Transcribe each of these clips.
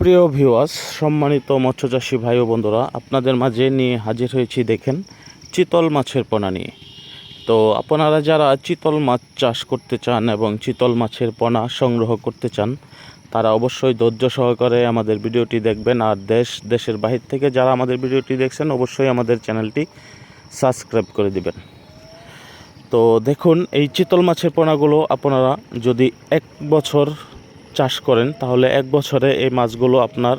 সুপ্রিয় ভিউয়ার্স, সম্মানিত মৎস্যচাষী ভাই ও বন্ধুরা, আপনাদের মাঝে নিয়ে হাজির হয়েছি দেখেন চিতল মাছের পোনা নিয়ে। তো আপনারা যারা চিতল মাছ চাষ করতে চান এবং চিতল মাছের পোনা সংগ্রহ করতে চান, তারা অবশ্যই ধৈর্য সহকারে আমাদের ভিডিওটি দেখবেন। আর দেশের বাহির থেকে যারা আমাদের ভিডিওটি দেখছেন, অবশ্যই আমাদের চ্যানেলটি সাবস্ক্রাইব করে দিবেন। তো দেখুন, এই চিতল মাছের পোনাগুলো আপনারা যদি 1 বছর চাষ করেন, তাহলে 1 বছরে এই মাছগুলো আপনার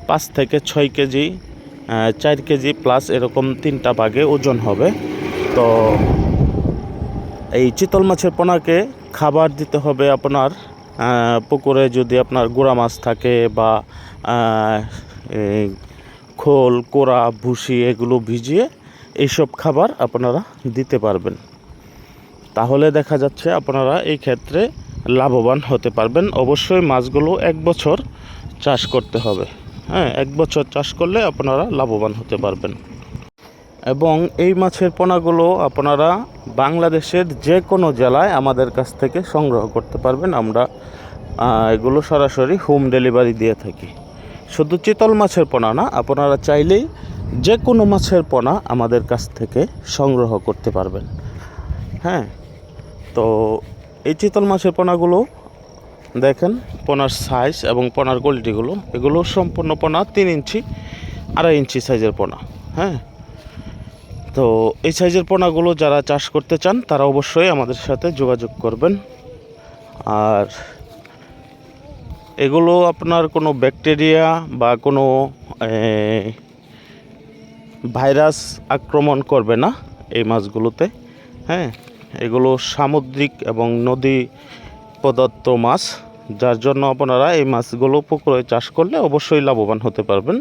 5 থেকে 6 কেজি, 4 কেজি প্লাস এরকম 3টা ভাগে ওজন হবে। তো এই চিতল মাছের পোনাকে খাবার দিতে হবে আপনার পুকুরে যদি আপনার গুঁড়া মাছ থাকে বা এই খোল, কোড়া, ভুসি এগুলো ভিজিয়ে এইসব খাবার আপনারা দিতে পারবেন। তাহলে দেখা যাচ্ছে আপনারা এই ক্ষেত্রে লাভবান হতে পারবেন। অবশ্যই মাছগুলো 1 বছর চাষ করতে হবে। 1 বছর চাষ করলে আপনারা লাভবান হতে পারবেন। এবং এই মাছের পোনাগুলো আপনারা বাংলাদেশের যে কোনো জেলায় আমাদের কাছ থেকে সংগ্রহ করতে পারবেন। আমরা এগুলো সরাসরি হোম ডেলিভারি দিয়ে থাকি। শুধু চিতল মাছের পোনা না, আপনারা চাইলেই যে কোনো মাছের পোনা আমাদের কাছ থেকে সংগ্রহ করতে পারবেন। তো এই চিতল মাছের পোনাগুলো দেখেন, পোনার সাইজ এবং পোনার কোয়ালিটিগুলো, এগুলো সম্পূর্ণ পোনা 3 ইঞ্চি 2.5 ইঞ্চি সাইজের পোনা। তো এই সাইজের পোনাগুলো যারা চাষ করতে চান, তারা অবশ্যই আমাদের সাথে যোগাযোগ করবেন। আর এগুলো আপনার কোনো ব্যাকটেরিয়া বা কোনো ভাইরাস আক্রমণ করবে না এই মাছগুলোতে। এগুলো সামুদ্রিক এবং নদী প্রদত্ত মাছ, যার জন্য আপনারা এই মাছগুলো পুকুরে চাষ করলে অবশ্যই লাভবান হতে পারবেন।